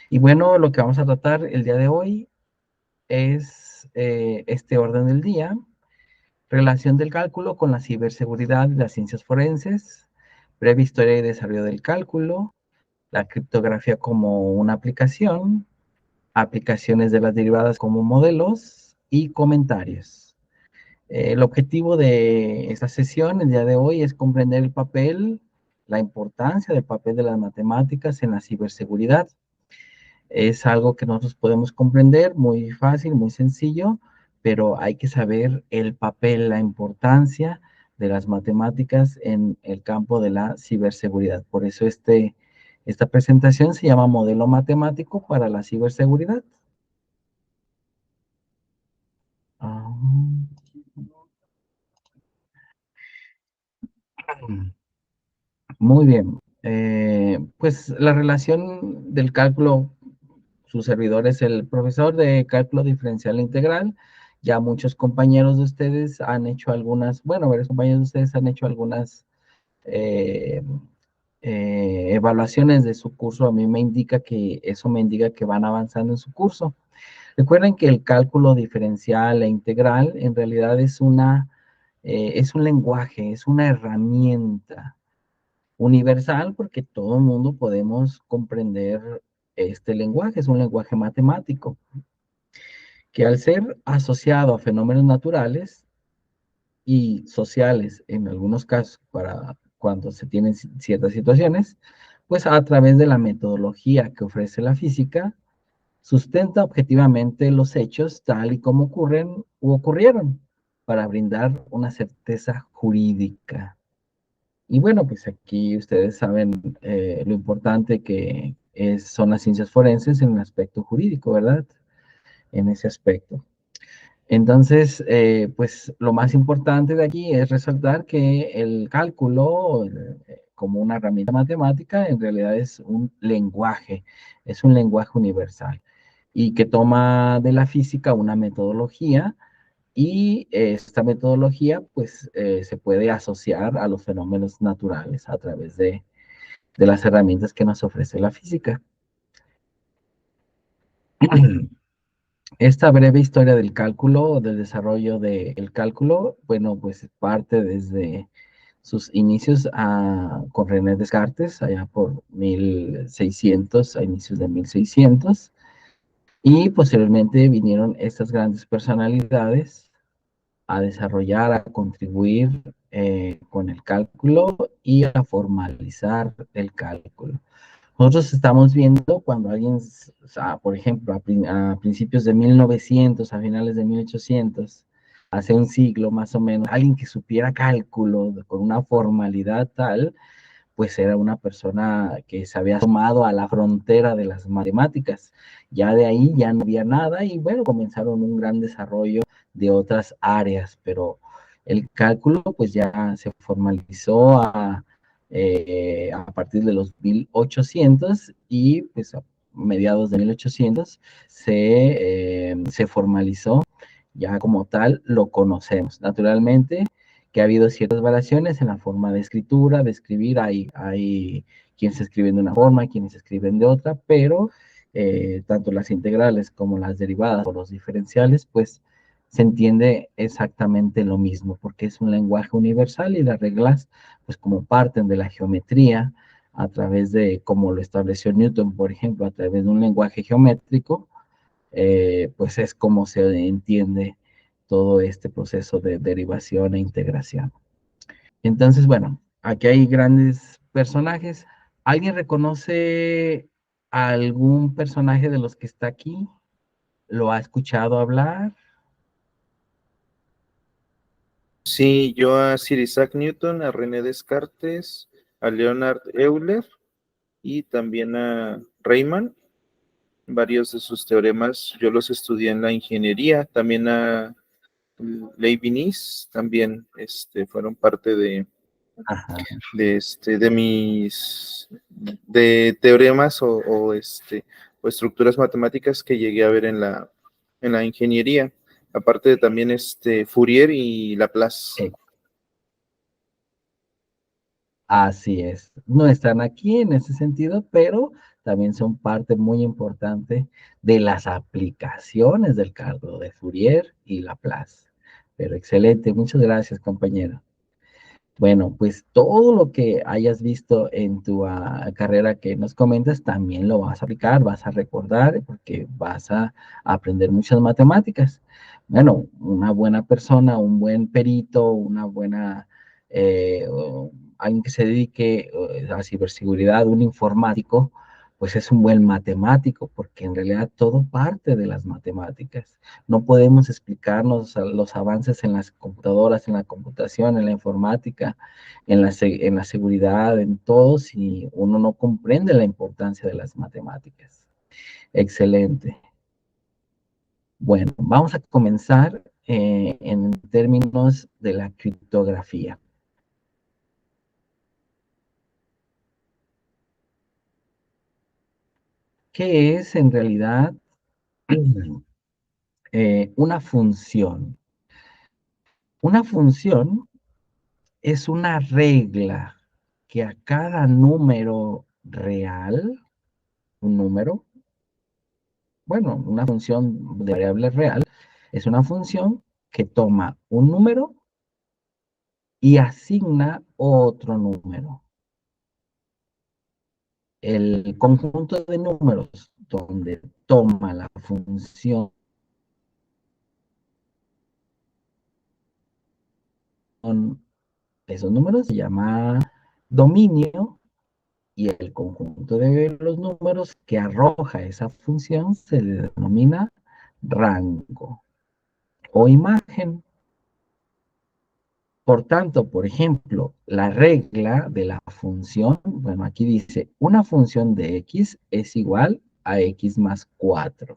Y bueno, lo que vamos a tratar el día de hoy es este orden del día: relación del cálculo con la ciberseguridad y las ciencias forenses, breve historia y desarrollo del cálculo, la criptografía como una aplicación, aplicaciones de las derivadas como modelos y comentarios. El objetivo de esta sesión el día de hoy es comprender el papel, la importancia del papel de las matemáticas en la ciberseguridad. Es algo que nosotros podemos comprender muy fácil, muy sencillo, pero hay que saber el papel, la importancia de las matemáticas en el campo de la ciberseguridad. Por eso esta presentación se llama Modelo Matemático para la Ciberseguridad. Ah, muy bien. Pues la relación del cálculo, su servidor es el profesor de cálculo diferencial e integral. Ya muchos compañeros de ustedes han hecho algunas, bueno, varios compañeros de ustedes han hecho algunas eh, evaluaciones de su curso. A mí me indica que eso me indica que van avanzando en su curso. Recuerden que el cálculo diferencial e integral en realidad es un lenguaje, es una herramienta universal, porque todo el mundo podemos comprender este lenguaje. Es un lenguaje matemático que, al ser asociado a fenómenos naturales y sociales, en algunos casos para cuando se tienen ciertas situaciones, pues a través de la metodología que ofrece la física, sustenta objetivamente los hechos tal y como ocurren u ocurrieron, para brindar una certeza jurídica. Y bueno, pues aquí ustedes saben lo importante que son las ciencias forenses en el aspecto jurídico, ¿verdad? En ese aspecto. Entonces, pues lo más importante de aquí es resaltar que el cálculo, como una herramienta matemática, en realidad es un lenguaje universal, y que toma de la física una metodología, y esta metodología pues se puede asociar a los fenómenos naturales a través de las herramientas que nos ofrece la física. Esta breve historia del cálculo, del desarrollo del cálculo, bueno, pues parte desde sus inicios con René Descartes, allá por 1600, a inicios de 1600, y posteriormente vinieron estas grandes personalidades a desarrollar, a contribuir con el cálculo y a formalizar el cálculo. Nosotros estamos viendo cuando alguien, o sea, por ejemplo, a principios de 1900, a finales de 1800, hace un siglo más o menos, alguien que supiera cálculo con una formalidad tal, pues era una persona que se había asomado a la frontera de las matemáticas. Ya de ahí ya no había nada, y bueno, comenzaron un gran desarrollo de otras áreas, pero el cálculo pues ya se formalizó a partir de los 1800, y pues a mediados de 1800 se formalizó ya como tal, lo conocemos. Naturalmente que ha habido ciertas variaciones en la forma de escritura, de escribir. Hay quienes escriben de una forma, quienes escriben de otra, pero tanto las integrales como las derivadas o los diferenciales, pues se entiende exactamente lo mismo, porque es un lenguaje universal, y las reglas, pues como parten de la geometría, a través de, como lo estableció Newton, por ejemplo, a través de un lenguaje geométrico, pues es como se entiende todo este proceso de derivación e integración. Entonces, bueno, aquí hay grandes personajes. ¿Alguien reconoce a algún personaje de los que está aquí? ¿Lo ha escuchado hablar? Sí, yo a Sir Isaac Newton, a René Descartes, a Leonard Euler y también a Riemann. Varios de sus teoremas yo los estudié en la ingeniería, también a Leibniz, también fueron parte Ajá. de mis de teoremas o estructuras matemáticas que llegué a ver en la ingeniería. Aparte de también Fourier y Laplace. Eh, Así es. No están aquí en ese sentido, pero también son parte muy importante de las aplicaciones del cálculo de Fourier y Laplace. Pero excelente, muchas gracias, compañero. Bueno, pues todo lo que hayas visto en tu carrera que nos comentas, también lo vas a aplicar, vas a recordar, porque vas a aprender muchas matemáticas. Bueno, una buena persona, un buen perito, una buena, alguien que se dedique a ciberseguridad, un informático, pues es un buen matemático, porque en realidad todo parte de las matemáticas. No podemos explicarnos los avances en las computadoras, en la computación, en la informática, en la seguridad, en todo, si uno no comprende la importancia de las matemáticas. Excelente. Bueno, vamos a comenzar en términos de la criptografía. ¿Qué es en realidad una función? Una función es una regla que a cada número real, un número, bueno, una función de variable real, es una función que toma un número y asigna otro número. El conjunto de números donde toma la función esos números se llama dominio, y el conjunto de los números que arroja esa función se le denomina rango o imagen. Por tanto, por ejemplo, la regla de la función, bueno, aquí dice, una función de x es igual a x más 4.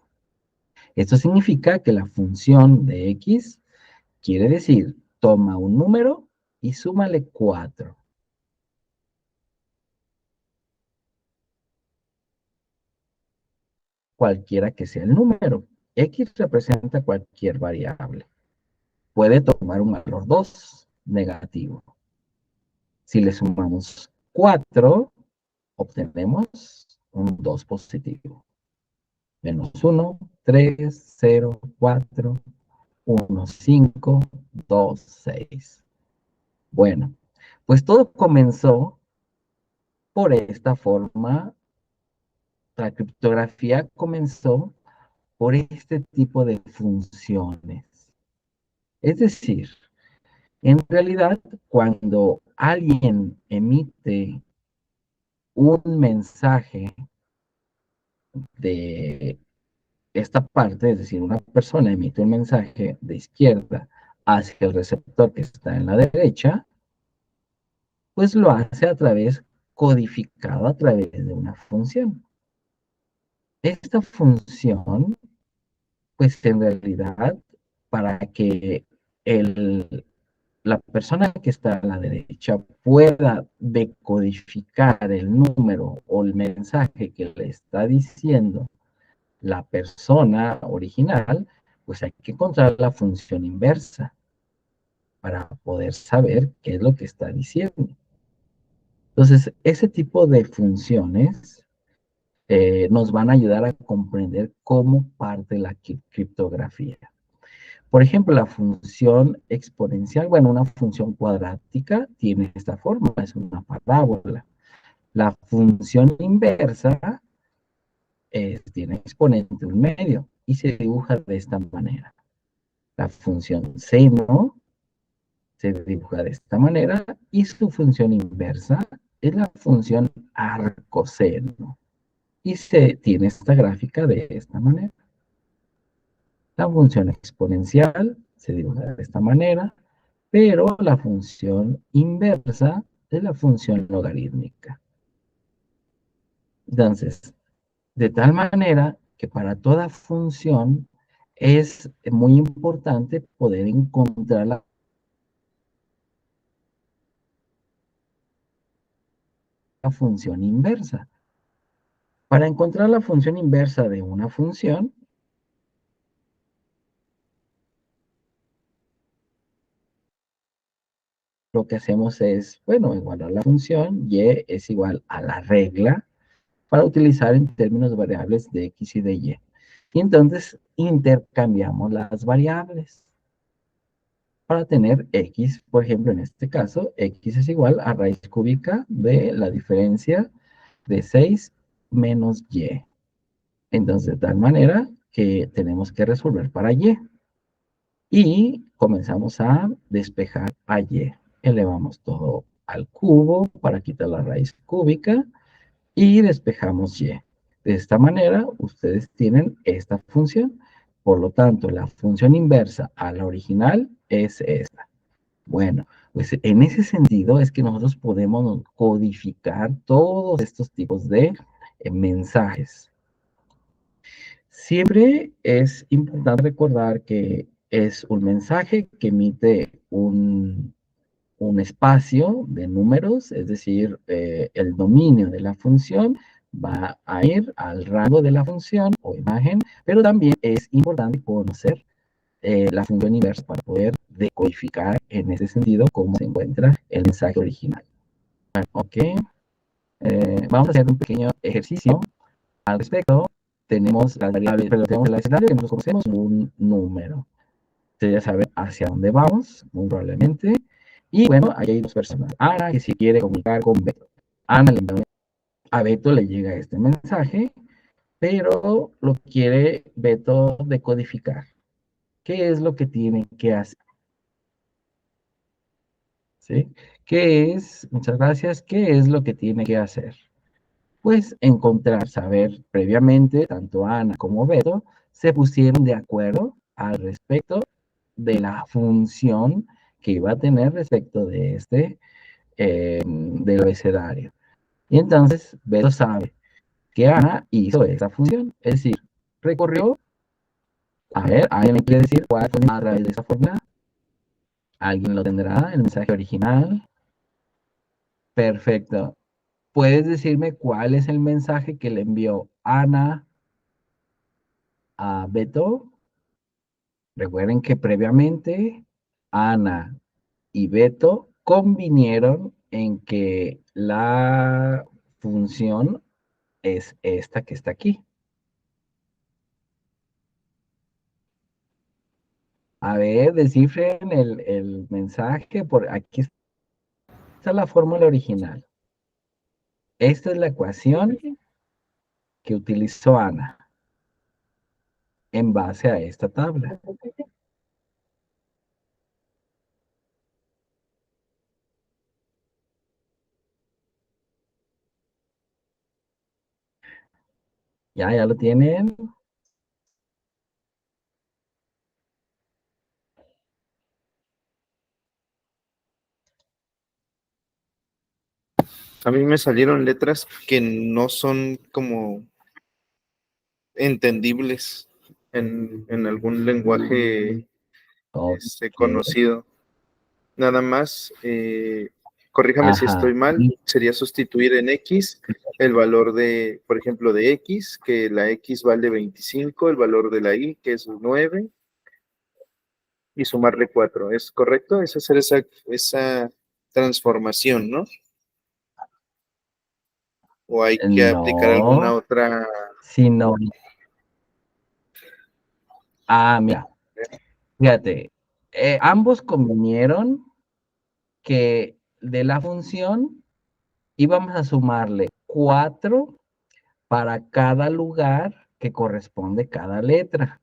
Esto significa que la función de x quiere decir, toma un número y súmale 4. Cualquiera que sea el número. X representa cualquier variable. Puede tomar un valor 2 negativo. Si le sumamos 4, obtenemos un 2 positivo. Menos 1, 3, 0, 4, 1, 5, 2, 6. Bueno, pues todo comenzó por esta forma. La criptografía comenzó por este tipo de funciones. Es decir, en realidad, cuando alguien emite un mensaje de esta parte, es decir, una persona emite un mensaje de izquierda hacia el receptor que está en la derecha, pues lo hace a través, codificado a través de una función. Esta función, pues en realidad, para que la persona que está a la derecha pueda decodificar el número o el mensaje que le está diciendo la persona original, pues hay que encontrar la función inversa para poder saber qué es lo que está diciendo. Entonces, ese tipo de funciones nos van a ayudar a comprender cómo parte la criptografía. Por ejemplo, la función exponencial, bueno, una función cuadrática tiene esta forma, es una parábola. La función inversa tiene exponente en medio y se dibuja de esta manera. La función seno se dibuja de esta manera y su función inversa es la función arcoseno y se tiene esta gráfica de esta manera. La función exponencial se dibuja de esta manera, pero la función inversa es la función logarítmica. Entonces, de tal manera que para toda función es muy importante poder encontrar la función inversa. Para encontrar la función inversa de una función, lo que hacemos es, bueno, igualar la función, y es igual a la regla para utilizar en términos variables de X y de Y. Y entonces intercambiamos las variables para tener X, por ejemplo, en este caso, X es igual a raíz cúbica de la diferencia de 6 menos Y. Entonces, de tal manera que tenemos que resolver para Y. Y comenzamos a despejar a Y. Elevamos todo al cubo para quitar la raíz cúbica y despejamos Y. De esta manera, ustedes tienen esta función. Por lo tanto, la función inversa a la original es esta. Bueno, pues en ese sentido es que nosotros podemos codificar todos estos tipos de mensajes. Siempre es importante recordar que es un mensaje que emite un espacio de números, es decir, el dominio de la función va a ir al rango de la función o imagen, pero también es importante conocer la función inversa para poder decodificar en ese sentido cómo se encuentra el mensaje original. Ok, vamos a hacer un pequeño ejercicio al respecto. Tenemos las variables, pero tenemos el escenario que nosotros conocemos un número. Ustedes ya saben hacia dónde vamos, muy probablemente. Y bueno, ahí hay dos personas. Ana, que si quiere comunicar con Beto. Ana le envía a Beto le llega este mensaje, pero lo quiere Beto decodificar. ¿Qué es lo que tiene que hacer? ¿Sí? ¿Qué es? Muchas gracias. ¿Qué es lo que tiene que hacer? Pues encontrar, saber previamente, tanto Ana como Beto se pusieron de acuerdo al respecto de la función que iba a tener respecto de del abecedario. Y entonces Beto sabe que Ana hizo esa función, es decir, recorrió, a ver, ¿alguien me quiere decir cuál fue a través de esa fórmula? ¿Alguien lo tendrá, el mensaje original? Perfecto. ¿Puedes decirme cuál es el mensaje que le envió Ana a Beto? Recuerden que previamente Ana y Beto convinieron en que la función es esta que está aquí. A ver, descifren el mensaje. Por aquí está la fórmula original. Esta es la ecuación que utilizó Ana en base a esta tabla. Ya lo tienen. A mí me salieron letras que no son como entendibles en algún lenguaje Ok. conocido. Nada más, corríjame si estoy Ajá. mal, sería sustituir en X el valor de, por ejemplo, de X, que la X vale 25, el valor de la Y, que es 9, y sumarle 4. ¿Es correcto? Es hacer esa transformación, ¿no? ¿O hay que aplicar alguna No, otra? sino. Ah, mira, fíjate. Ambos convinieron que de la función íbamos a sumarle 4 para cada lugar que corresponde cada letra.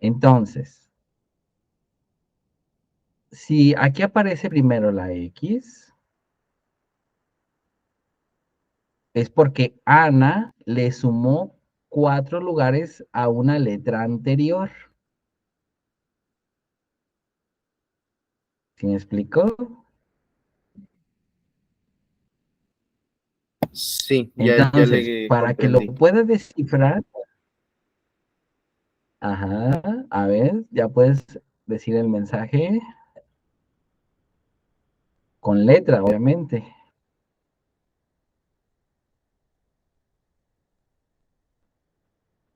Entonces, si aquí aparece primero la X, es porque Ana le sumó 4 lugares a una letra anterior. ¿Sí me explicó? Sí, ya Entonces, le para que lo comprendí. pueda descifrar, ajá, a ver, ya puedes decir el mensaje con letra, obviamente.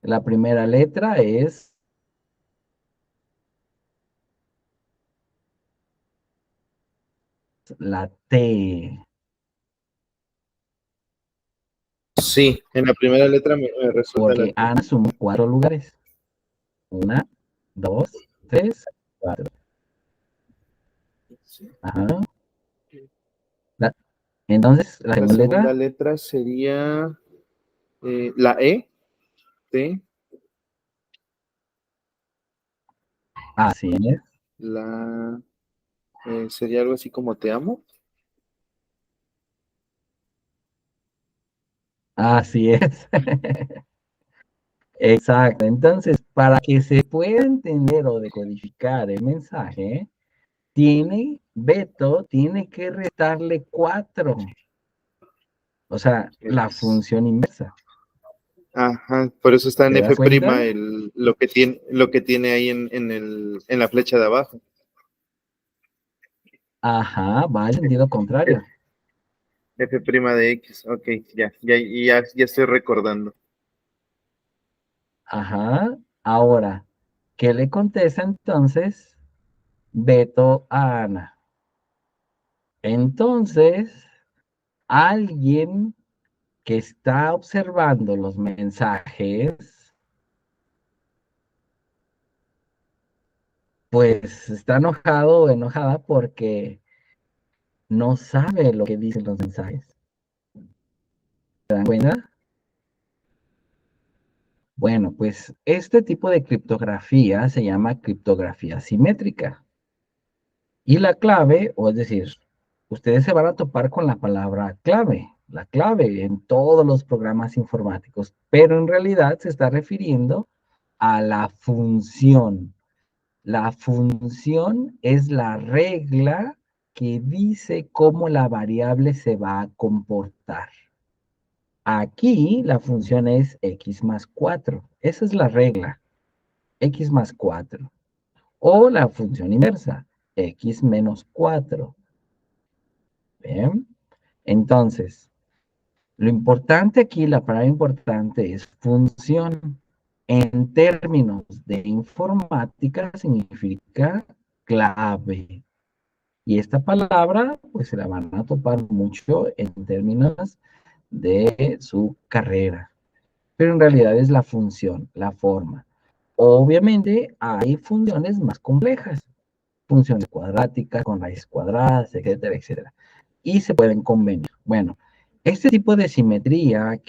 La primera letra es la T. Sí, en la primera letra me resulta la Porque T. Ana sumó 4 lugares. 1, 2, 3, 4. Ajá. Entonces, la La segunda segunda letra, letra sería la E, T, así es. la sería algo así como te amo. Así es. Exacto. Entonces, para que se pueda entender o decodificar el mensaje, Beto tiene que restarle 4. O sea, la Es, función inversa. ajá, por eso está en ¿Te das F' cuenta? lo que tiene ahí en la flecha de abajo. Ajá, va al sentido contrario. F' de X, ok, ya estoy recordando. Ajá. Ahora, ¿qué le contesta entonces Beto a Ana? Entonces, alguien que está observando los mensajes, pues está enojado o enojada porque no sabe lo que dicen los mensajes. ¿Se dan cuenta? Bueno, pues este tipo de criptografía se llama criptografía simétrica. Y la clave, o es decir, ustedes se van a topar con la palabra clave, la clave en todos los programas informáticos, pero en realidad se está refiriendo a la función. La función es la regla que dice cómo la variable se va a comportar. Aquí la función es x más 4. Esa es la regla, x más 4. O la función inversa, x menos 4. Bien. Entonces, lo importante aquí, la palabra importante es función. En términos de informática significa clave. Y esta palabra, pues se la van a topar mucho en términos de su carrera. Pero en realidad es la función, la forma. Obviamente hay funciones más complejas, funciones cuadráticas, con raíces cuadradas, etcétera, etcétera. Y se pueden convenir. Bueno, este tipo de simetría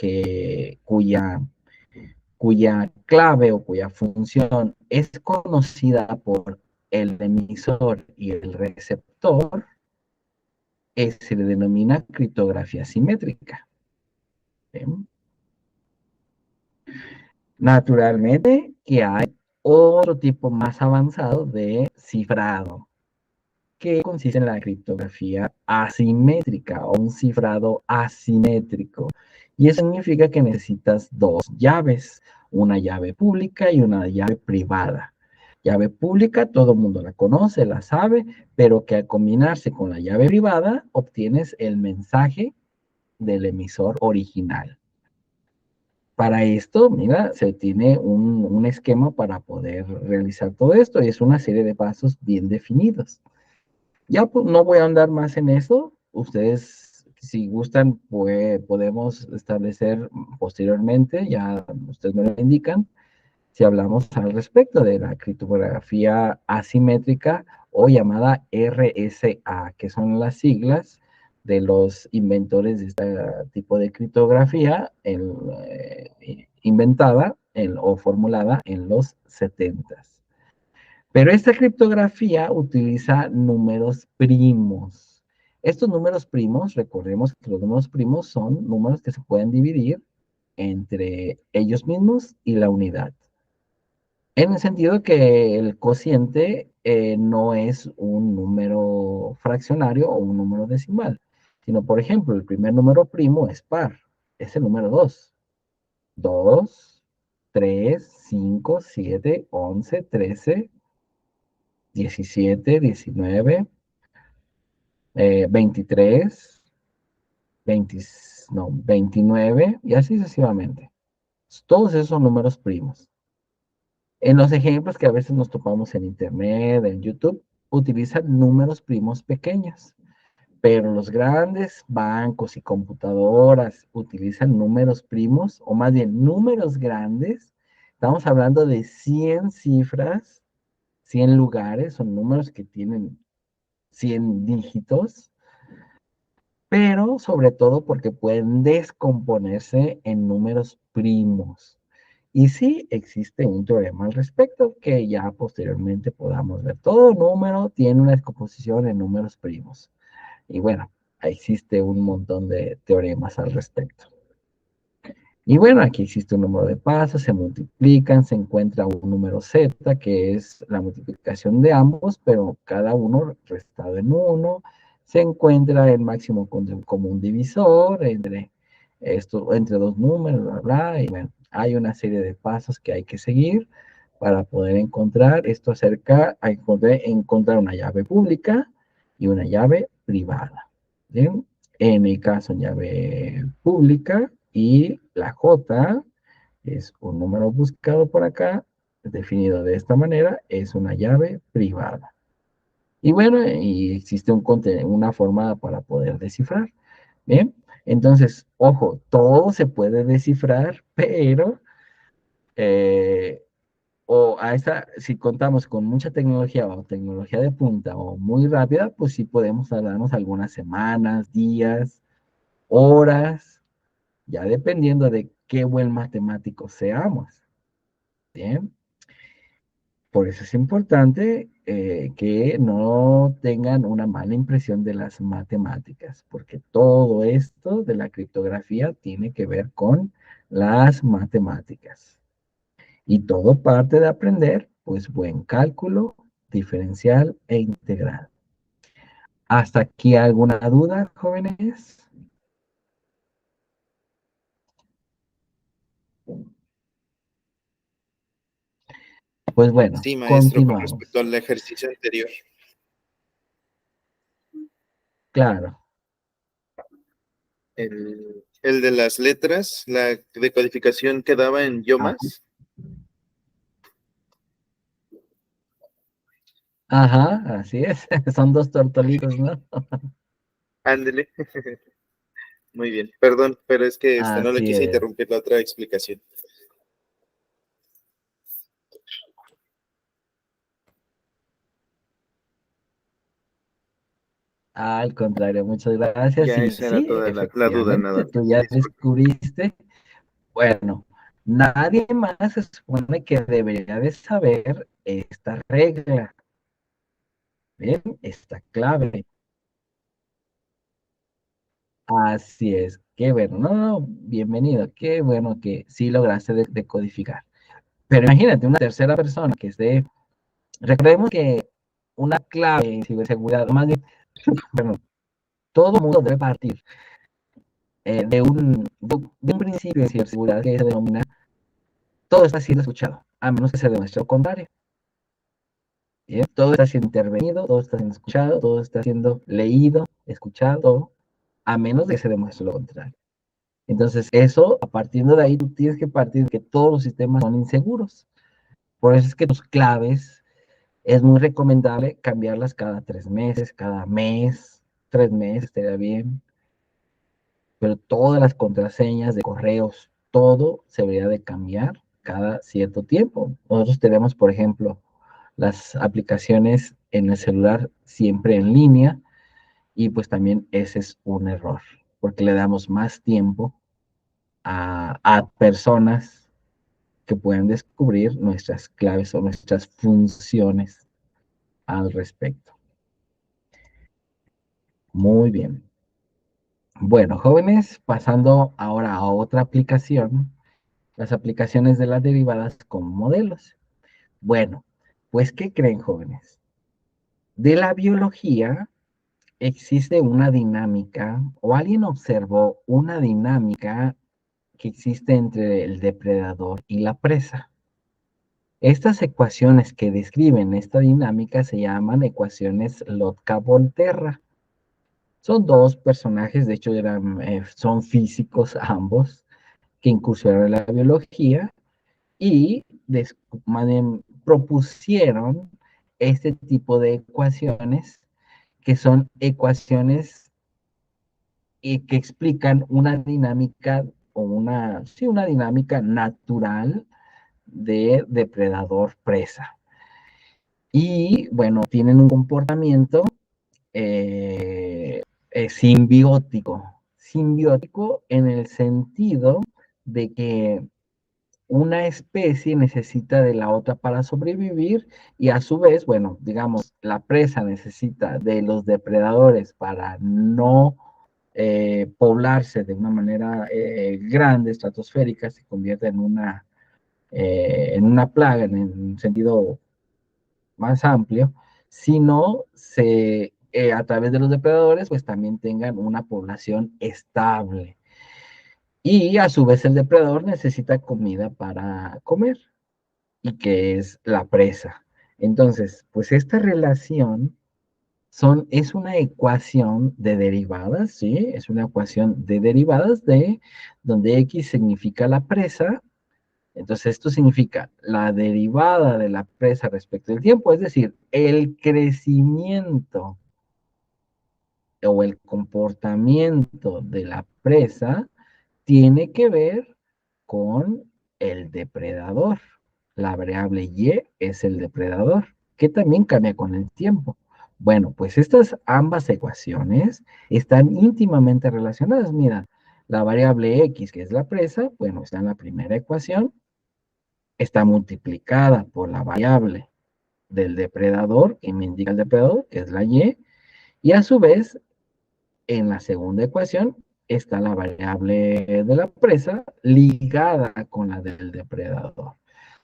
cuya clave o cuya función es conocida por el emisor y el receptor, se le denomina criptografía simétrica. ¿Ven? Naturalmente que hay otro tipo más avanzado de cifrado, que consiste en la criptografía asimétrica o un cifrado asimétrico. Y eso significa que necesitas dos llaves, una llave pública y una llave privada. Llave pública, todo el mundo la conoce, la sabe, pero que al combinarse con la llave privada obtienes el mensaje del emisor original. Para esto, mira, se tiene un esquema para poder realizar todo esto y es una serie de pasos bien definidos. Ya pues, no voy a andar más en eso. Ustedes, si gustan, pues, podemos establecer posteriormente, ya ustedes me lo indican, si hablamos al respecto de la criptografía asimétrica o llamada RSA, que son las siglas de los inventores de este tipo de criptografía inventada o formulada en los 70. Pero esta criptografía utiliza números primos. Estos números primos, recordemos que los números primos son números que se pueden dividir entre ellos mismos y la unidad. En el sentido que el cociente no es un número fraccionario o un número decimal, sino, por ejemplo, el primer número primo es par, es el número 2. 2, 3, 5, 7, 11, 13, 17, 19, 23, 20, no, 29 y así sucesivamente. Todos esos son números primos. En los ejemplos que a veces nos topamos en internet, en YouTube, utilizan números primos pequeños. Pero los grandes bancos y computadoras utilizan números primos, o más bien números grandes. Estamos hablando de 100 cifras, 100 lugares, son números que tienen 100 dígitos, pero sobre todo porque pueden descomponerse en números primos. Y sí existe un teorema al respecto que ya posteriormente podamos ver. Todo número tiene una descomposición en números primos. Y bueno, existe un montón de teoremas al respecto. Y bueno, aquí existe un número de pasos, se multiplican, se encuentra un número z, que es la multiplicación de ambos, pero cada uno restado en uno. Se encuentra el máximo común divisor entre dos números, bla, bla. Y bueno, hay una serie de pasos que hay que seguir para poder encontrar esto acerca, a encontrar una llave pública y una llave privada. ¿Bien? En mi caso, llave pública, y la J es un número buscado por acá, definido de esta manera, es una llave privada. Y bueno, y existe una forma para poder descifrar. Bien, entonces, ojo, todo se puede descifrar, pero si contamos con mucha tecnología o tecnología de punta o muy rápida, pues sí podemos tardarnos algunas semanas, días, horas, ya dependiendo de qué buen matemático seamos. Bien, por eso es importante que no tengan una mala impresión de las matemáticas, porque todo esto de la criptografía tiene que ver con las matemáticas. Y todo parte de aprender, pues, buen cálculo, diferencial e integral. ¿Hasta aquí alguna duda, jóvenes? Pues bueno, Sí, maestro, con respecto continuamos. al ejercicio anterior, Claro. el de las letras, la decodificación quedaba en yo Ajá, más. ajá, así es. Son dos tortolitos, ¿no? Ándele. Muy bien, perdón, pero es que no le Así quise es. interrumpir la otra explicación. Al contrario, muchas gracias. Ya Y esa era sí, toda la duda, nada efectivamente, tú más. ya Disculpe. descubriste. Bueno, nadie más se supone que debería de saber esta regla, ¿bien? Esta clave. Así es. Qué bueno. No, no, bienvenido. Qué bueno que sí lograste decodificar. Pero imagínate una tercera persona que esté. Recordemos que una clave en ciberseguridad, más bien, bueno, todo mundo debe partir de un principio de ciberseguridad que se denomina todo está siendo escuchado, a menos que se demuestre lo contrario. ¿Bien? Todo está siendo intervenido, todo está siendo escuchado, todo está siendo leído, escuchado, a menos de que se demuestre lo contrario. Entonces, eso, a partir de ahí, tú tienes que partir de que todos los sistemas son inseguros. Por eso es que tus claves es muy recomendable cambiarlas cada 3 meses, cada mes, 3 meses, estaría bien. Pero todas las contraseñas de correos, todo se debería de cambiar cada cierto tiempo. Nosotros tenemos, por ejemplo, las aplicaciones en el celular siempre en línea, y pues también ese es un error, porque le damos más tiempo a personas que pueden descubrir nuestras claves o nuestras funciones al respecto. Muy bien. Bueno, jóvenes, pasando ahora a otra aplicación, las aplicaciones de las derivadas como modelos. Bueno, pues, ¿qué creen, jóvenes? De la biología existe una dinámica, o alguien observó una dinámica que existe entre el depredador y la presa. Estas ecuaciones que describen esta dinámica se llaman ecuaciones Lotka-Volterra. Son dos personajes, de hecho son físicos ambos, que incursionaron en la biología y propusieron este tipo de ecuaciones, que son ecuaciones que explican una dinámica o sí, una dinámica natural de depredador-presa. Y bueno, tienen un comportamiento eh, simbiótico en el sentido de que una especie necesita de la otra para sobrevivir y a su vez, bueno, digamos, la presa necesita de los depredadores para no poblarse de una manera grande, estratosférica, se convierte en una plaga en un sentido más amplio, sino a través de los depredadores, pues también tengan una población estable. Y a su vez el depredador necesita comida para comer, y que es la presa. Entonces, pues esta relación es una ecuación de derivadas, ¿sí? Es una ecuación de derivadas donde X significa la presa. Entonces, esto significa la derivada de la presa respecto del tiempo, es decir, el crecimiento o el comportamiento de la presa tiene que ver con el depredador. La variable Y es el depredador, que también cambia con el tiempo. Bueno, pues estas ambas ecuaciones están íntimamente relacionadas. Mira, la variable X, que es la presa, bueno, está en la primera ecuación, está multiplicada por la variable del depredador, que me indica el depredador, que es la y a su vez, en la segunda ecuación está la variable de la presa ligada con la del depredador.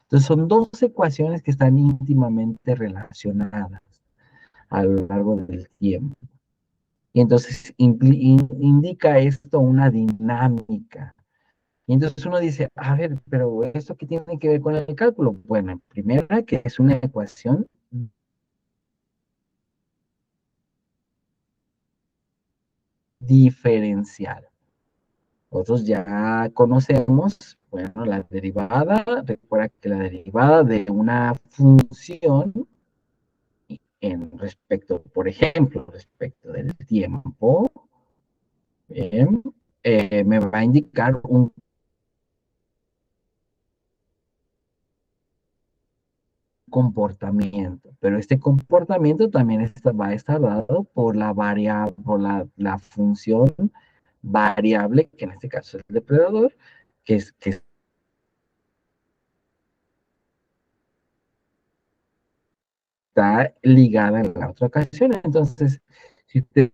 Entonces son dos ecuaciones que están íntimamente relacionadas a lo largo del tiempo. Y entonces indica esto una dinámica. Y entonces uno dice, a ver, pero ¿esto qué tiene que ver con el cálculo? Bueno, en primera, que es una ecuación diferencial. Nosotros ya conocemos, bueno, la derivada, recuerda que la derivada de una función en respecto, por ejemplo, respecto del tiempo, bien, me va a indicar un comportamiento, pero este comportamiento también va a estar dado por la variable, por la función variable, que en este caso es el depredador, que está ligada en la otra ocasión. Entonces, si ustedes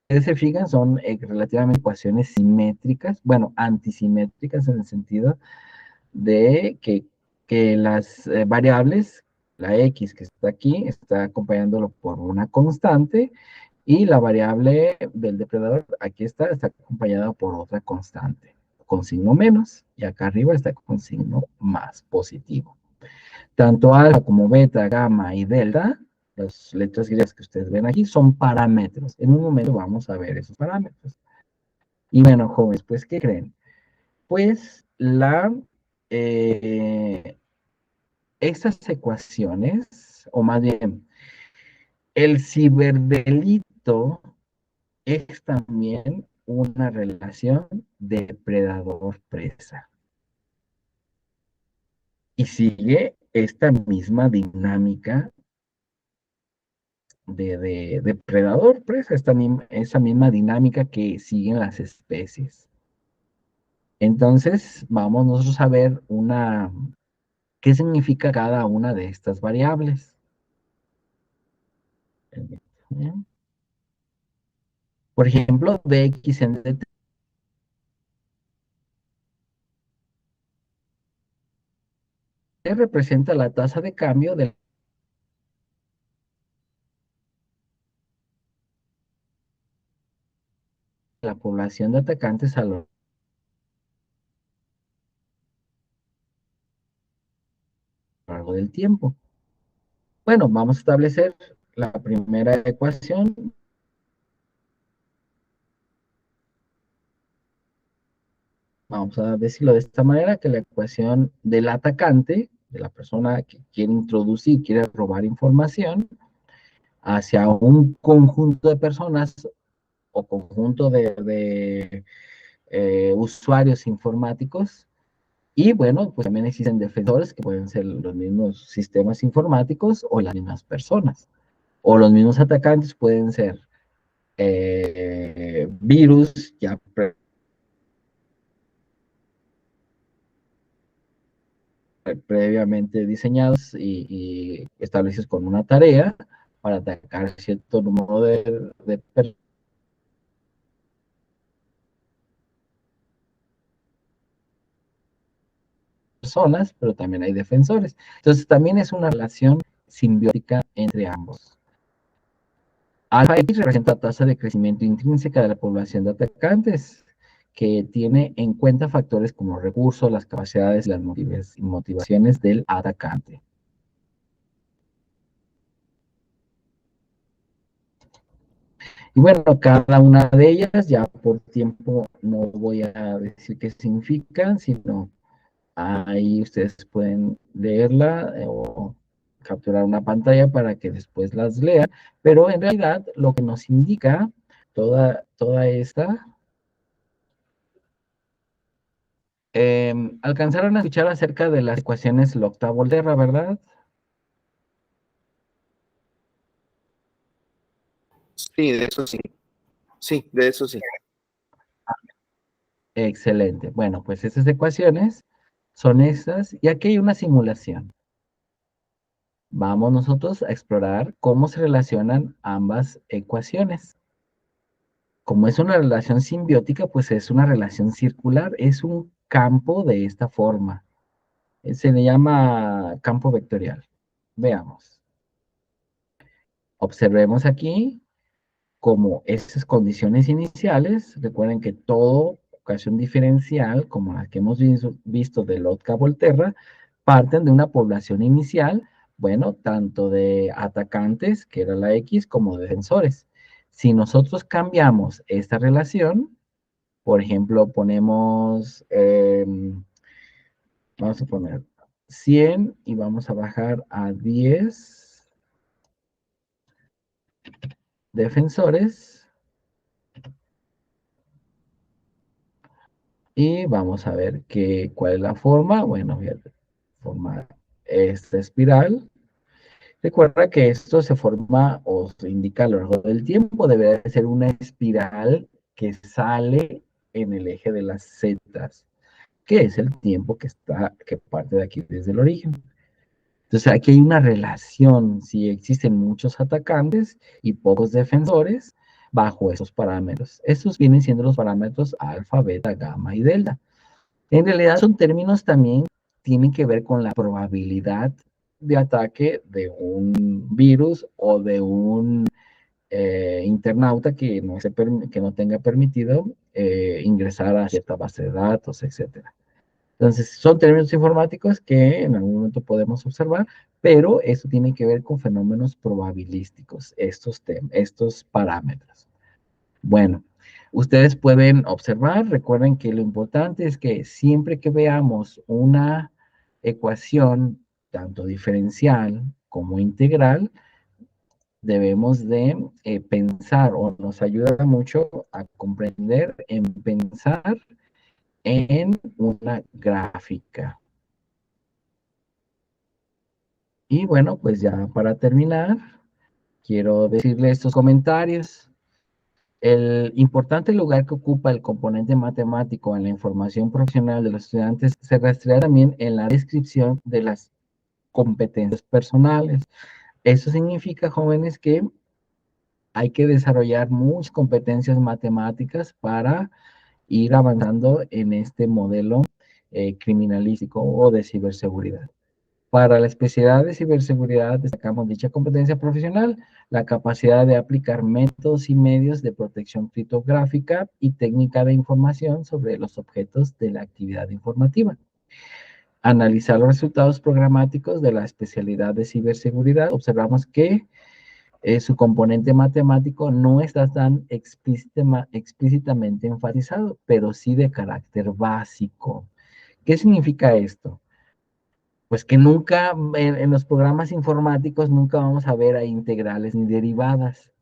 se fijan, son relativamente ecuaciones simétricas, bueno, antisimétricas en el sentido de que las variables, la X que está aquí, está acompañándolo por una constante, y la variable del depredador, aquí está acompañada por otra constante, con signo menos, y acá arriba está con signo más positivo. Tanto alfa como beta, gamma y delta, las letras griegas que ustedes ven aquí, son parámetros. En un momento vamos a ver esos parámetros. Y bueno, jóvenes, pues, ¿qué creen? Pues eh, estas ecuaciones, o más bien, el ciberdelito es también una relación depredador-presa. Y sigue esta misma dinámica de depredador-presa, esa misma dinámica que siguen las especies. Entonces, vamos nosotros a ver qué significa cada una de estas variables. Por ejemplo, dx en dt representa la tasa de cambio de la población de atacantes a lo largo del tiempo. Bueno, vamos a establecer la primera ecuación. Vamos a decirlo de esta manera, que la ecuación del atacante, de la persona que quiere introducir, quiere robar información, hacia un conjunto de personas o conjunto de usuarios informáticos. Y bueno, pues también existen defensores que pueden ser los mismos sistemas informáticos o las mismas personas. O los mismos atacantes pueden ser virus ya previamente diseñados y establecidos con una tarea para atacar cierto número de personas, pero también hay defensores. Entonces también es una relación simbiótica entre ambos. Alfa X representa la tasa de crecimiento intrínseca de la población de atacantes, que tiene en cuenta factores como los recursos, las capacidades y las motivaciones del atacante. Y bueno, cada una de ellas, ya por tiempo no voy a decir qué significan, sino ahí ustedes pueden leerla o capturar una pantalla para que después las lean, pero en realidad lo que nos indica toda esta, alcanzaron a escuchar acerca de las ecuaciones Lotka-Volterra, ¿verdad? Sí, de eso sí. Sí, de eso sí. Excelente. Bueno, pues esas ecuaciones son estas, y aquí hay una simulación. Vamos nosotros a explorar cómo se relacionan ambas ecuaciones. Como es una relación simbiótica, pues es una relación circular, es un campo de esta forma. Se le llama campo vectorial. Veamos. Observemos aquí como esas condiciones iniciales. Recuerden que toda ecuación diferencial, como la que hemos visto de Lotka-Volterra, parten de una población inicial, bueno, tanto de atacantes, que era la X, como de defensores. Si nosotros cambiamos esta relación, por ejemplo, ponemos, vamos a poner 100 y vamos a bajar a 10 defensores. Y vamos a ver cuál es la forma. Bueno, fíjate, forma esta espiral. Recuerda que esto se forma o se indica a lo largo del tiempo. Debe de ser una espiral que sale en el eje de las zetas, que es el tiempo que parte de aquí desde el origen. Entonces aquí hay una relación, si existen muchos atacantes y pocos defensores bajo esos parámetros. Estos vienen siendo los parámetros alfa, beta, gamma y delta. En realidad son términos también, tienen que ver con la probabilidad de ataque de un virus o de un internauta que no tenga permitido ingresar a cierta base de datos, etcétera. Entonces, son términos informáticos que en algún momento podemos observar, pero eso tiene que ver con fenómenos probabilísticos, estos parámetros. Bueno, ustedes pueden observar, recuerden que lo importante es que siempre que veamos una ecuación, tanto diferencial como integral, debemos de pensar, o nos ayuda mucho a comprender, en pensar en una gráfica. Y bueno, pues ya para terminar, quiero decirle estos comentarios. El importante lugar que ocupa el componente matemático en la información profesional de los estudiantes se rastrea también en la descripción de las competencias personales. Eso significa, jóvenes, que hay que desarrollar muchas competencias matemáticas para ir avanzando en este modelo criminalístico o de ciberseguridad. Para la especialidad de ciberseguridad destacamos dicha competencia profesional, la capacidad de aplicar métodos y medios de protección criptográfica y técnica de información sobre los objetos de la actividad informativa. Analizar los resultados programáticos de la especialidad de ciberseguridad, observamos que su componente matemático no está tan explícitamente enfatizado, pero sí de carácter básico. ¿Qué significa esto? pues que nunca, en los programas informáticos, nunca vamos a ver a integrales ni derivadas,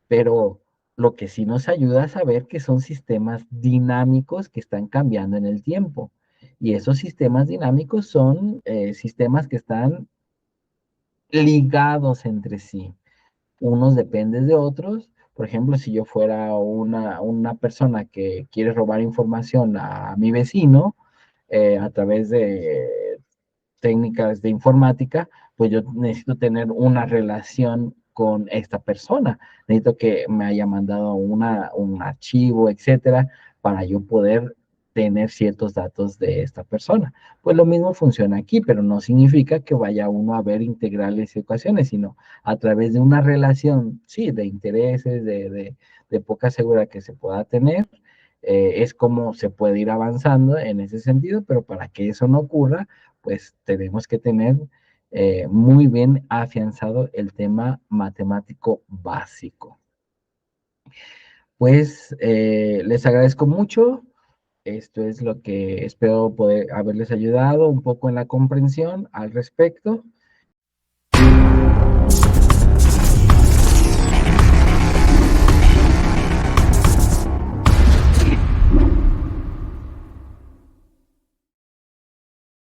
pero lo que sí nos ayuda a saber que son sistemas dinámicos que están cambiando en el tiempo. Y esos sistemas dinámicos son sistemas que están ligados entre sí. Unos dependen de otros. Por ejemplo, si yo fuera una persona que quiere robar información a mi vecino a través de técnicas de informática, pues yo necesito tener una relación con esta persona. Necesito que me haya mandado un archivo, etcétera, para yo poder tener ciertos datos de esta persona. Pues lo mismo funciona aquí, pero no significa que vaya uno a ver integrales y ecuaciones, sino a través de una relación, sí, de intereses, de poca seguridad que se pueda tener, es como se puede ir avanzando en ese sentido, pero para que eso no ocurra, pues tenemos que tener muy bien afianzado el tema matemático básico. Pues les agradezco mucho. Esto es lo que espero poder haberles ayudado un poco en la comprensión al respecto.